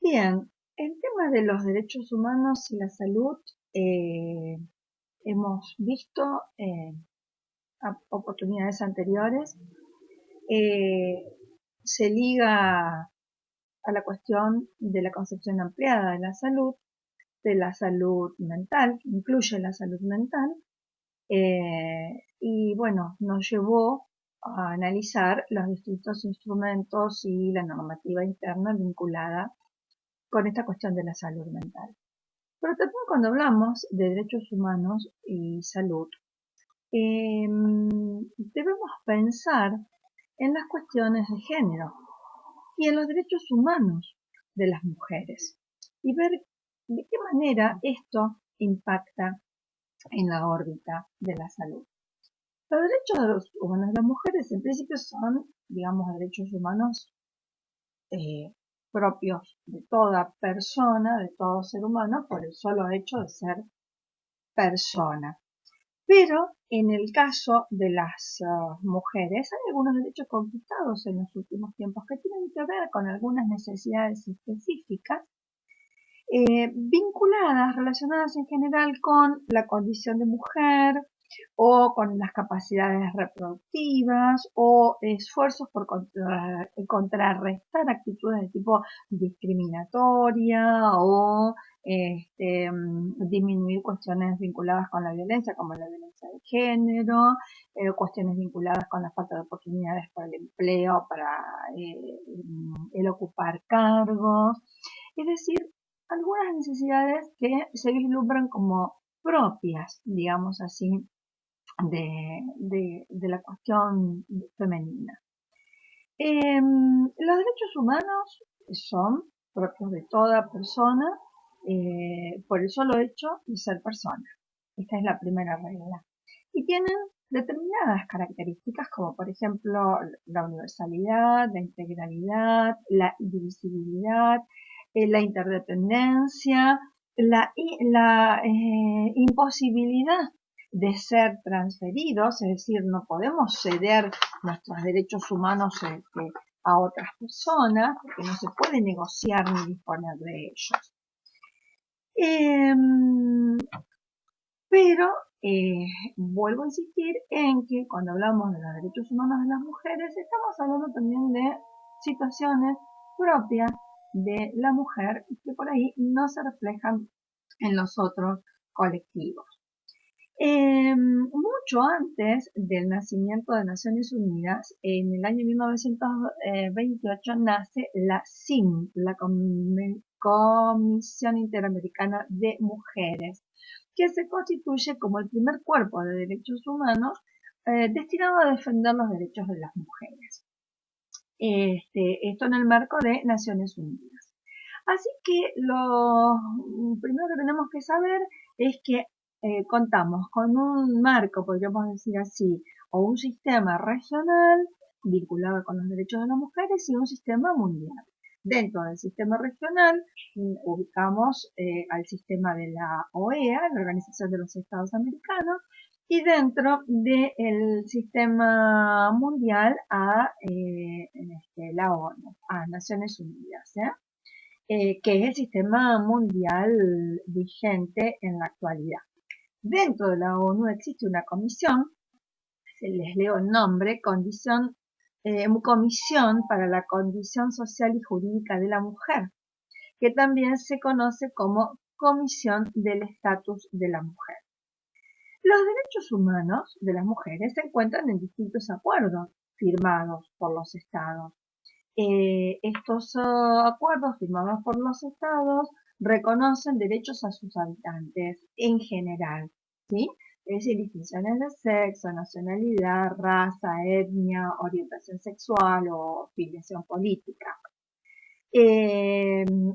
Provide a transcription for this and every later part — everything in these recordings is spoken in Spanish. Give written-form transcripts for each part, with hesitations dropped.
Bien, el tema de los derechos humanos y la salud, hemos visto en oportunidades anteriores, eh, se liga a la cuestión de la concepción ampliada de la salud mental, que incluye la salud mental, y bueno, nos llevó a analizar los distintos instrumentos y la normativa interna vinculada con esta cuestión de la salud mental. Pero también cuando hablamos de derechos humanos y salud, debemos pensar en las cuestiones de género y en los derechos humanos de las mujeres y ver de qué manera esto impacta en la órbita de la salud. Los derechos humanos de las mujeres en principio son, digamos, derechos humanos propios de toda persona, de todo ser humano, por el solo hecho de ser persona. Pero en el caso de las mujeres hay algunos derechos conquistados en los últimos tiempos que tienen que ver con algunas necesidades específicas vinculadas, relacionadas en general con la condición de mujer o con las capacidades reproductivas o esfuerzos por contrarrestar actitudes de tipo discriminatoria o disminuir cuestiones vinculadas con la violencia, como la violencia de género, cuestiones vinculadas con la falta de oportunidades para el empleo, para el ocupar cargos, es decir, algunas necesidades que se vislumbran como propias, digamos así, de la cuestión femenina. Los derechos humanos son propios de toda persona por el solo hecho de ser persona. Esta es la primera regla. Y tienen determinadas características como por ejemplo la universalidad, la integralidad, la indivisibilidad, la interdependencia, la imposibilidad de ser transferidos, es decir, no podemos ceder nuestros derechos humanos a otras personas, porque no se puede negociar ni disponer de ellos. Pero vuelvo a insistir en que cuando hablamos de los derechos humanos de las mujeres, estamos hablando también de situaciones propias de la mujer que por ahí no se reflejan en los otros colectivos. Mucho antes del nacimiento de Naciones Unidas, en el año 1928 nace la CIM, la Comisión Interamericana de Mujeres, que se constituye como el primer cuerpo de derechos humanos destinado a defender los derechos de las mujeres. Esto en el marco de Naciones Unidas. Así que lo primero que tenemos que saber es que contamos con un marco, podríamos decir así, o un sistema regional vinculado con los derechos de las mujeres y un sistema mundial. Dentro del sistema regional ubicamos al sistema de la OEA, la Organización de los Estados Americanos, y dentro del sistema mundial a la ONU, a Naciones Unidas, que es el sistema mundial vigente en la actualidad. Dentro de la ONU existe una comisión, les leo el nombre, Comisión para la Condición Social y Jurídica de la Mujer, que también se conoce como Comisión del Estatus de la Mujer. Los derechos humanos de las mujeres se encuentran en distintos acuerdos firmados por los estados. Estos acuerdos firmados por los estados reconocen derechos a sus habitantes en general, ¿sí? Es decir, distinciones de sexo, nacionalidad, raza, etnia, orientación sexual o filiación política.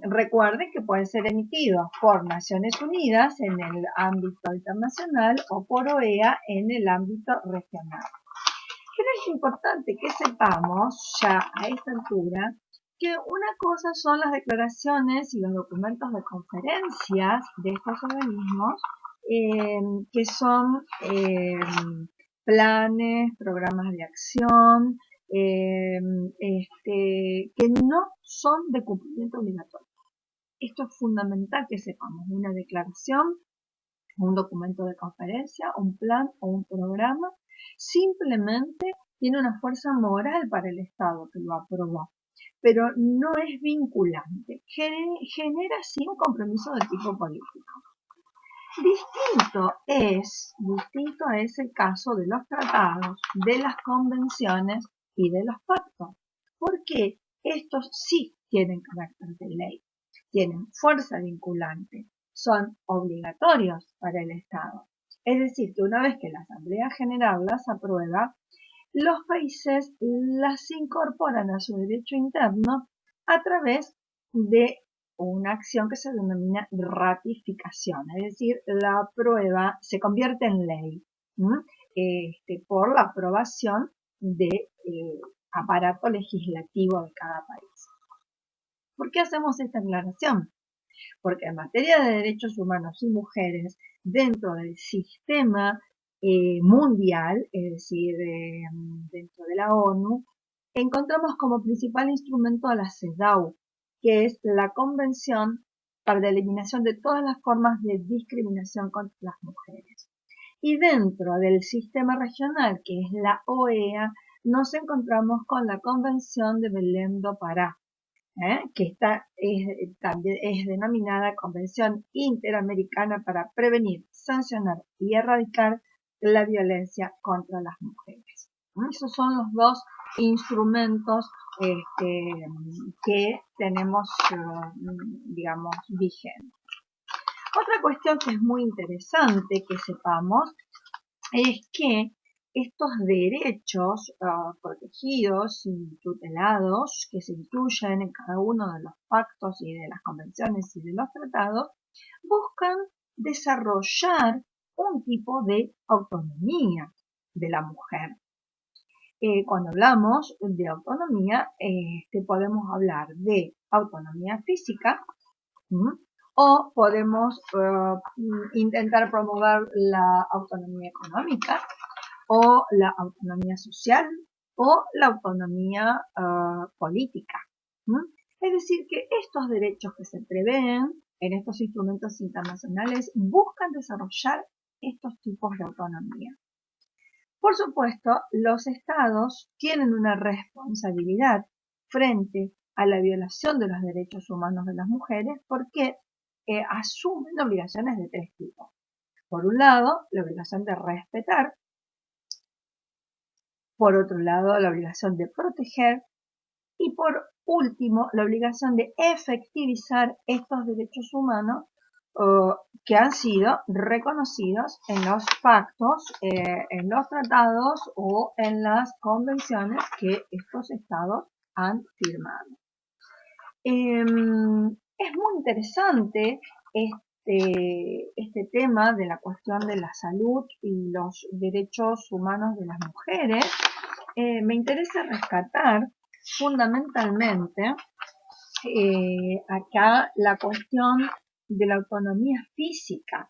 Recuerden que pueden ser emitidos por Naciones Unidas en el ámbito internacional o por OEA en el ámbito regional. Pero es importante que sepamos ya a esta altura que una cosa son las declaraciones y los documentos de conferencias de estos organismos, que son planes, programas de acción, que no son de cumplimiento obligatorio. esto es fundamental que sepamos, una declaración, un documento de conferencia, un plan o un programa, simplemente tiene una fuerza moral para el Estado que lo aprobó, pero no es vinculante, genera sí un compromiso de tipo político. Distinto es el caso de los tratados, de las convenciones y de los pactos, porque estos sí tienen carácter de ley, tienen fuerza vinculante, son obligatorios para el Estado. Es decir, que una vez que la Asamblea General las aprueba, los países las incorporan a su derecho interno a través de una acción que se denomina ratificación, es decir, la aprueba se convierte en ley por la aprobación de aparato legislativo de cada país. ¿Por qué hacemos esta aclaración? Porque en materia de derechos humanos y mujeres, dentro del sistema mundial, es decir, dentro de la ONU, encontramos como principal instrumento a la CEDAW, que es la Convención para la Eliminación de todas las formas de discriminación contra las mujeres. Y dentro del sistema regional, que es la OEA, nos encontramos con la Convención de Belém do Pará, que también es denominada Convención Interamericana para Prevenir, Sancionar y Erradicar la Violencia contra las Mujeres. Esos son los dos instrumentos que tenemos, digamos, vigentes. Otra cuestión que es muy interesante que sepamos es que estos derechos protegidos y tutelados que se incluyen en cada uno de los pactos y de las convenciones y de los tratados buscan desarrollar un tipo de autonomía de la mujer. Cuando hablamos de autonomía, podemos hablar de autonomía física, o podemos intentar promover la autonomía económica, o la autonomía social, o la autonomía política. Es decir, que estos derechos que se prevén en estos instrumentos internacionales buscan desarrollar estos tipos de autonomía. Por supuesto, los estados tienen una responsabilidad frente a la violación de los derechos humanos de las mujeres porque asumen obligaciones de tres tipos. Por un lado, la obligación de respetar. Por otro lado, la obligación de proteger. Y por último, la obligación de efectivizar estos derechos humanos que han sido reconocidos en los pactos, en los tratados o en las convenciones que estos estados han firmado. Es muy interesante este tema de la cuestión de la salud y los derechos humanos de las mujeres. Me interesa rescatar fundamentalmente acá la cuestión de la autonomía física.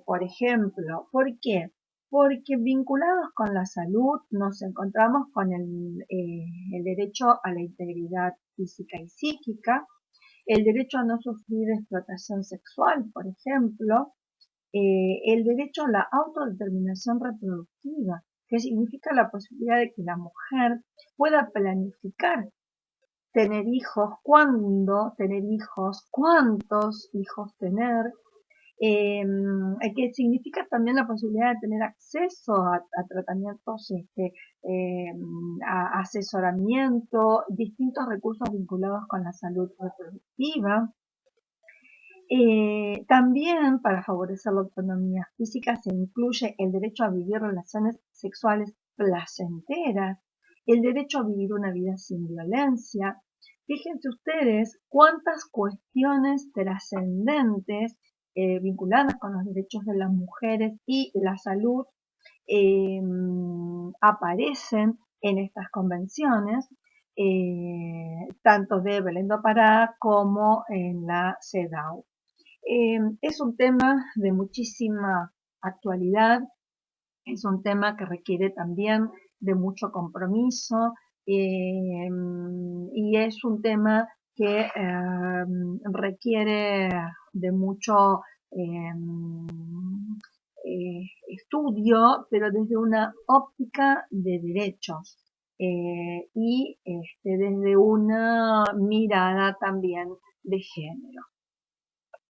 Por ejemplo, ¿por qué? Porque vinculados con la salud nos encontramos con el derecho a la integridad física y psíquica, el derecho a no sufrir explotación sexual, por ejemplo, el derecho a la autodeterminación reproductiva, que significa la posibilidad de que la mujer pueda planificar tener hijos, cuándo tener hijos, cuántos hijos tener, que significa también la posibilidad de tener acceso a tratamientos, a asesoramiento, distintos recursos vinculados con la salud reproductiva. También para favorecer la autonomía física se incluye el derecho a vivir relaciones sexuales placenteras, el derecho a vivir una vida sin violencia. Fíjense ustedes cuántas cuestiones trascendentes vinculadas con los derechos de las mujeres y la salud aparecen en estas convenciones, tanto de Belém do Pará como en la CEDAW. Es un tema de muchísima actualidad, es un tema que requiere también de mucho compromiso y es un tema que requiere de mucho estudio, pero desde una óptica de derechos y desde una mirada también de género.